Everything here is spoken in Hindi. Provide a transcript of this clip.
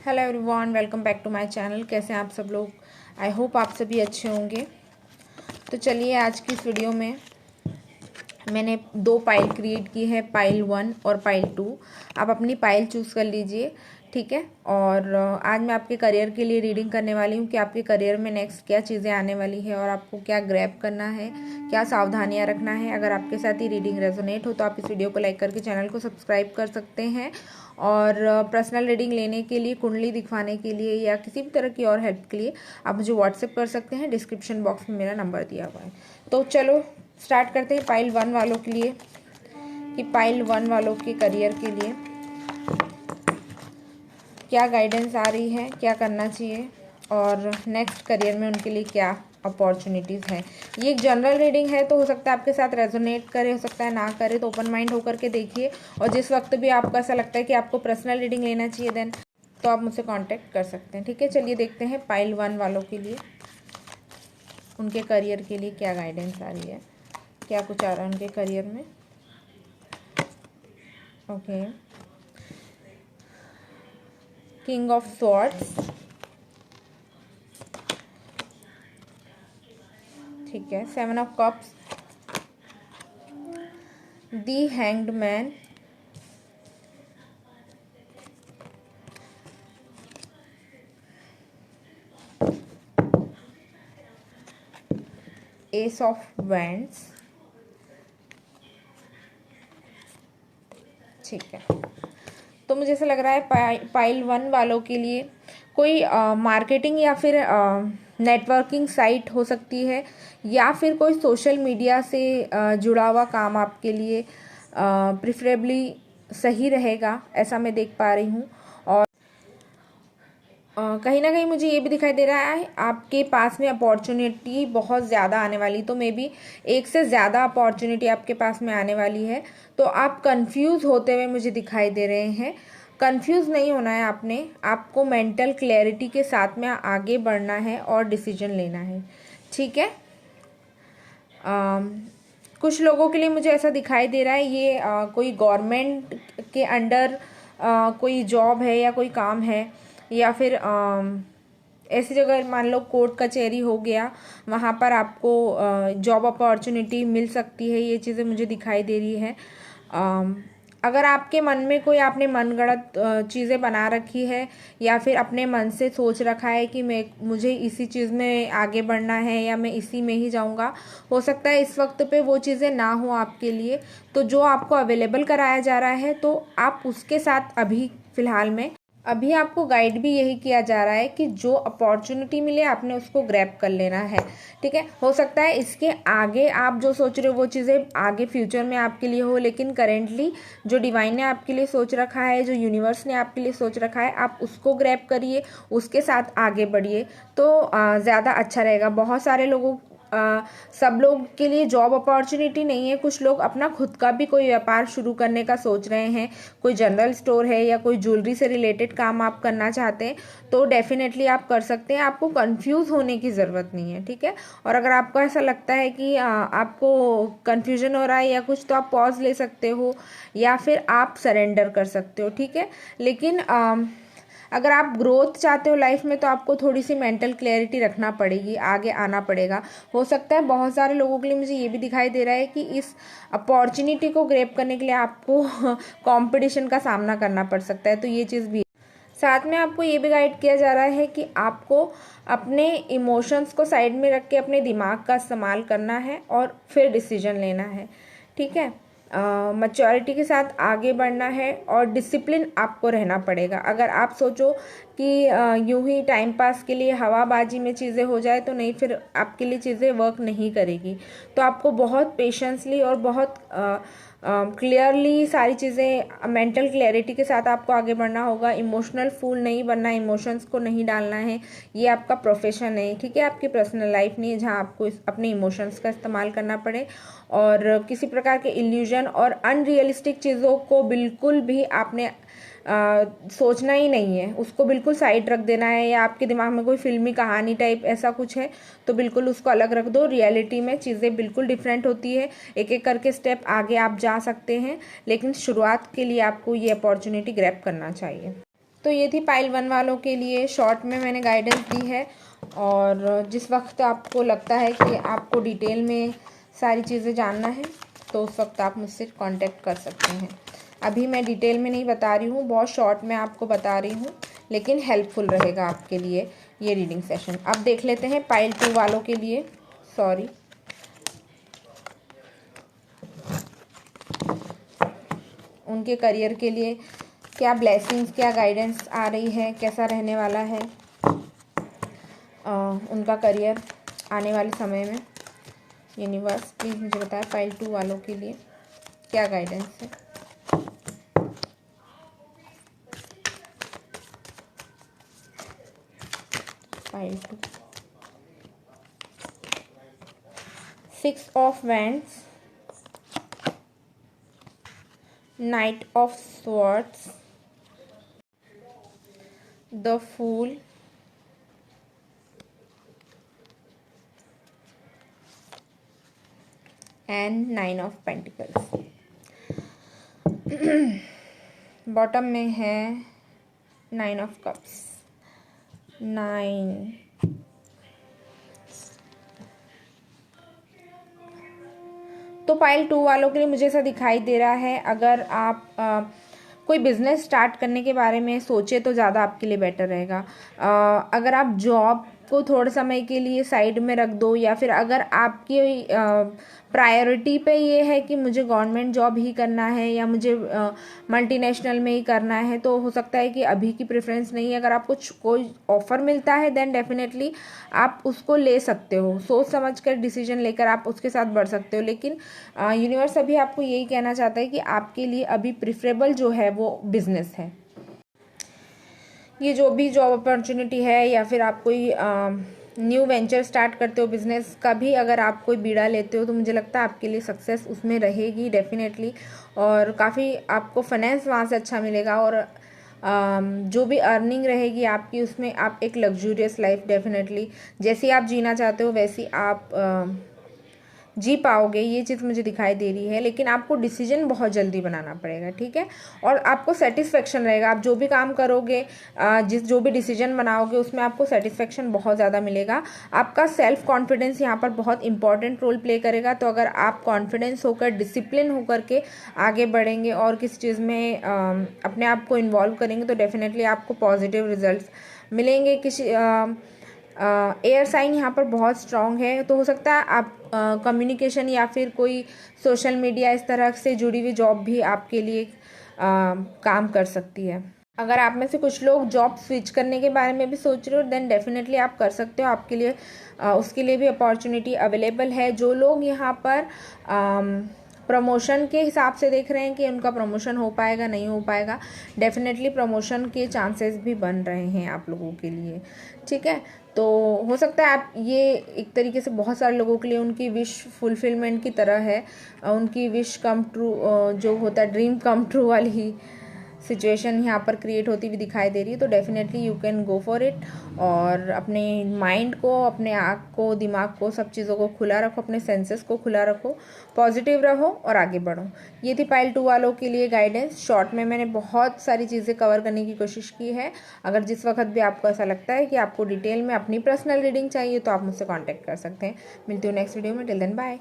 Hello everyone, welcome back to my channel. कैसे हैं आप सब लोग? आई होप आप सभी अच्छे होंगे। तो चलिए, आज की इस वीडियो में मैंने 2 पाइल क्रिएट की है, पाइल 1 और पाइल 2। आप अपनी पाइल चूज़ कर लीजिए, ठीक है। और आज मैं आपके करियर के लिए रीडिंग करने वाली हूँ कि आपके करियर में नेक्स्ट क्या चीज़ें आने वाली है और आपको क्या ग्रैब करना है, क्या सावधानियाँ रखना है। अगर आपके साथ ये रीडिंग रेजोनेट हो तो आप इस वीडियो को लाइक करके चैनल को सब्सक्राइब कर सकते हैं। और पर्सनल रीडिंग लेने के लिए, कुंडली दिखवाने के लिए या किसी भी तरह की और हेल्प के लिए आप मुझे व्हाट्सएप कर सकते हैं। डिस्क्रिप्शन बॉक्स में मेरा नंबर दिया हुआ है। तो चलो स्टार्ट करते हैं पाइल 1 वालों के लिए कि पाइल 1 वालों के करियर के लिए क्या गाइडेंस आ रही है, क्या करना चाहिए और नेक्स्ट करियर में उनके लिए क्या अपॉर्चुनिटीज़ हैं। ये एक जनरल रीडिंग है, तो हो सकता है आपके साथ रेजोनेट करे, हो सकता है ना करे। तो ओपन माइंड होकर के देखिए। और जिस वक्त भी आपको ऐसा लगता है कि आपको पर्सनल रीडिंग लेना चाहिए देन तो आप मुझसे कांटेक्ट कर सकते हैं, ठीक है। चलिए देखते हैं पाइल 1 वालों के लिए, उनके करियर के लिए क्या गाइडेंस आ रही है, क्या कुछ आ रहा है उनके करियर में। ओके, किंग ऑफ स्वॉर्ड्स, ठीक है। 7 of cups, the hanged man, S of wands, ठीक है। तो मुझे ऐसा लग रहा है पाइल 1 वालों के लिए कोई मार्केटिंग या फिर नेटवर्किंग साइट हो सकती है, या फिर कोई सोशल मीडिया से जुड़ा हुआ काम आपके लिए प्रिफरेबली सही रहेगा, ऐसा मैं देख पा रही हूँ। और कहीं ना कहीं मुझे ये भी दिखाई दे रहा है आपके पास में अपॉर्चुनिटी बहुत ज़्यादा आने वाली, तो मे बी एक से ज़्यादा अपॉर्चुनिटी आपके पास में आने वाली है। तो आप कंफ्यूज होते हुए मुझे दिखाई दे रहे हैं। कंफ्यूज नहीं होना है आपने, आपको मेंटल क्लैरिटी के साथ में आगे बढ़ना है और डिसीजन लेना है, ठीक है। कुछ लोगों के लिए मुझे ऐसा दिखाई दे रहा है ये कोई गवर्नमेंट के अंडर कोई जॉब है या कोई काम है, या फिर ऐसी जगह मान लो कोर्ट कचहरी हो गया, वहाँ पर आपको जॉब अपॉर्चुनिटी मिल सकती है। ये चीज़ें मुझे दिखाई दे रही है। अगर आपके मन में कोई आपने मनगढ़ंत चीज़ें बना रखी है या फिर अपने मन से सोच रखा है कि मुझे इसी चीज़ में आगे बढ़ना है या मैं इसी में ही जाऊंगा, हो सकता है इस वक्त पे वो चीज़ें ना हो आपके लिए। तो जो आपको अवेलेबल कराया जा रहा है तो आप उसके साथ अभी फ़िलहाल में अभी आपको गाइड भी यही किया जा रहा है कि जो अपॉर्चुनिटी मिले आपने उसको ग्रैब कर लेना है, ठीक है। हो सकता है इसके आगे आप जो सोच रहे हो वो चीज़ें आगे फ्यूचर में आपके लिए हो, लेकिन करेंटली जो डिवाइन ने आपके लिए सोच रखा है, जो यूनिवर्स ने आपके लिए सोच रखा है, आप उसको ग्रैब करिए, उसके साथ आगे बढ़िए तो ज़्यादा अच्छा रहेगा। बहुत सारे लोगों सब लोग के लिए जॉब अपॉर्चुनिटी नहीं है। कुछ लोग अपना खुद का भी कोई व्यापार शुरू करने का सोच रहे हैं, कोई जनरल स्टोर है या कोई ज्वेलरी से रिलेटेड काम आप करना चाहते हैं तो डेफिनेटली आप कर सकते हैं। आपको कंफ्यूज होने की ज़रूरत नहीं है, ठीक है। और अगर आपको ऐसा लगता है कि आपको कंफ्यूजन हो रहा है या कुछ, तो आप पॉज ले सकते हो या फिर आप सरेंडर कर सकते हो, ठीक है। लेकिन अगर आप ग्रोथ चाहते हो लाइफ में तो आपको थोड़ी सी मेंटल क्लैरिटी रखना पड़ेगी, आगे आना पड़ेगा। हो सकता है बहुत सारे लोगों के लिए मुझे ये भी दिखाई दे रहा है कि इस अपॉर्चुनिटी को ग्रैब करने के लिए आपको कंपटीशन का सामना करना पड़ सकता है, तो ये चीज़ भी। साथ में आपको ये भी गाइड किया जा रहा है कि आपको अपने इमोशंस को साइड में रख के अपने दिमाग का इस्तेमाल करना है और फिर डिसीजन लेना है, ठीक है। मैच्योरिटी के साथ आगे बढ़ना है और डिसिप्लिन आपको रहना पड़ेगा। अगर आप सोचो कि यूं ही टाइम पास के लिए हवाबाजी में चीज़ें हो जाए तो नहीं, फिर आपके लिए चीज़ें वर्क नहीं करेगी। तो आपको बहुत पेशेंसली और बहुत क्लियरली सारी चीज़ें, मेंटल क्लैरिटी के साथ आपको आगे बढ़ना होगा। इमोशनल फूल नहीं बनना, इमोशंस को नहीं डालना है। ये आपका प्रोफेशन है, ठीक है, आपकी पर्सनल लाइफ नहीं है जहाँ आपको अपने इमोशंस का इस्तेमाल करना पड़े। और किसी प्रकार के इल्यूजन और अनरियलिस्टिक चीज़ों को बिल्कुल भी आपने सोचना ही नहीं है, उसको बिल्कुल साइड रख देना है। या आपके दिमाग में कोई फिल्मी कहानी टाइप ऐसा कुछ है तो बिल्कुल उसको अलग रख दो। रियलिटी में चीज़ें बिल्कुल डिफरेंट होती है, एक एक करके स्टेप आगे आप जा सकते हैं, लेकिन शुरुआत के लिए आपको ये अपॉर्चुनिटी ग्रैब करना चाहिए। तो ये थी पाइल 1 वालों के लिए, शॉर्ट में मैंने गाइडेंस दी है। और जिस वक्त आपको लगता है कि आपको डिटेल में सारी चीज़ें जानना है तो उस वक्त आप मुझसे कांटेक्ट कर सकते हैं। अभी मैं डिटेल में नहीं बता रही हूँ, बहुत शॉर्ट में आपको बता रही हूँ, लेकिन हेल्पफुल रहेगा आपके लिए ये रीडिंग सेशन। अब देख लेते हैं पाइल 2 वालों के लिए, सॉरी, उनके करियर के लिए क्या ब्लेसिंग्स, क्या गाइडेंस आ रही है, कैसा रहने वाला है उनका करियर आने वाले समय में। यूनिवर्स प्लीज़ मुझे बताएं पाइल 2 वालों के लिए क्या गाइडेंस है। Pile 2, 6 of wands, knight of swords, the fool, and 9 of pentacles. Bottom में है 9 ऑफ कप्स, 9। तो पाइल 2 वालों के लिए मुझे ऐसा दिखाई दे रहा है, अगर आप कोई बिजनेस स्टार्ट करने के बारे में सोचे तो ज़्यादा आपके लिए बेटर रहेगा। अगर आप जॉब को थोड़े समय के लिए साइड में रख दो, या फिर अगर आपकी प्रायोरिटी पे ये है कि मुझे गवर्नमेंट जॉब ही करना है या मुझे मल्टीनेशनल में ही करना है, तो हो सकता है कि अभी की प्रेफरेंस नहीं है। अगर आपको कोई ऑफर मिलता है देन डेफिनेटली आप उसको ले सकते हो, सोच समझ कर डिसीजन लेकर आप उसके साथ बढ़ सकते हो। लेकिन यूनिवर्स अभी आपको यही कहना चाहता है कि आपके लिए अभी प्रिफरेबल जो है वो बिजनेस है। ये जो भी जॉब अपॉर्चुनिटी है या फिर आप कोई न्यू वेंचर स्टार्ट करते हो बिजनेस का भी, अगर आप कोई बीड़ा लेते हो तो मुझे लगता है आपके लिए सक्सेस उसमें रहेगी डेफिनेटली। और काफ़ी आपको फाइनेंस वहाँ से अच्छा मिलेगा, और जो भी अर्निंग रहेगी आपकी उसमें आप एक लग्जूरियस लाइफ डेफिनेटली जैसी आप जीना चाहते हो वैसी आप जी पाओगे, ये चीज़ मुझे दिखाई दे रही है। लेकिन आपको डिसीजन बहुत जल्दी बनाना पड़ेगा, ठीक है। और आपको सेटिस्फेक्शन रहेगा, आप जो भी काम करोगे, जो भी डिसीजन बनाओगे उसमें आपको सेटिस्फेक्शन बहुत ज़्यादा मिलेगा। आपका सेल्फ कॉन्फिडेंस यहाँ पर बहुत इंपॉर्टेंट रोल प्ले करेगा। तो अगर आप कॉन्फिडेंस होकर, डिसिप्लिन होकर के आगे बढ़ेंगे और किसी चीज़ में अपने आप को इन्वॉल्व करेंगे तो डेफिनेटली आपको पॉजिटिव रिजल्ट्स मिलेंगे। किसी एयर साइन यहाँ पर बहुत स्ट्रांग है, तो हो सकता है आप कम्युनिकेशन या फिर कोई सोशल मीडिया इस तरह से जुड़ी हुई जॉब भी आपके लिए काम कर सकती है। अगर आप में से कुछ लोग जॉब स्विच करने के बारे में भी सोच रहे हो देन डेफिनेटली आप कर सकते हो, आपके लिए उसके लिए भी अपॉर्चुनिटी अवेलेबल है। जो लोग यहाँ पर प्रमोशन के हिसाब से देख रहे हैं कि उनका प्रमोशन हो पाएगा नहीं हो पाएगा, डेफिनेटली प्रमोशन के चांसेस भी बन रहे हैं आप लोगों के लिए, ठीक है। तो हो सकता है आप ये एक तरीके से बहुत सारे लोगों के लिए उनकी विश फुलफिलमेंट की तरह है, उनकी विश कम ट्रू, जो होता है ड्रीम कम ट्रू वाली ही सिचुएशन यहाँ पर क्रिएट होती हुई दिखाई दे रही है। तो definitely you can go for it, और अपने माइंड को, अपने आँख को, दिमाग को, सब चीज़ों को खुला रखो, अपने सेंसेस को खुला रखो, पॉजिटिव रहो और आगे बढ़ो। ये थी पाइल 2 वालों के लिए गाइडेंस। शॉर्ट में मैंने बहुत सारी चीज़ें कवर करने की कोशिश की है। अगर जिस वक्त भी आपको ऐसा लगता है कि आपको डिटेल में अपनी पर्सनल रीडिंग चाहिए तो आप मुझसे कॉन्टैक्ट कर सकते हैं। मिलती हूँ नेक्स्ट वीडियो में, टिल देन बाय।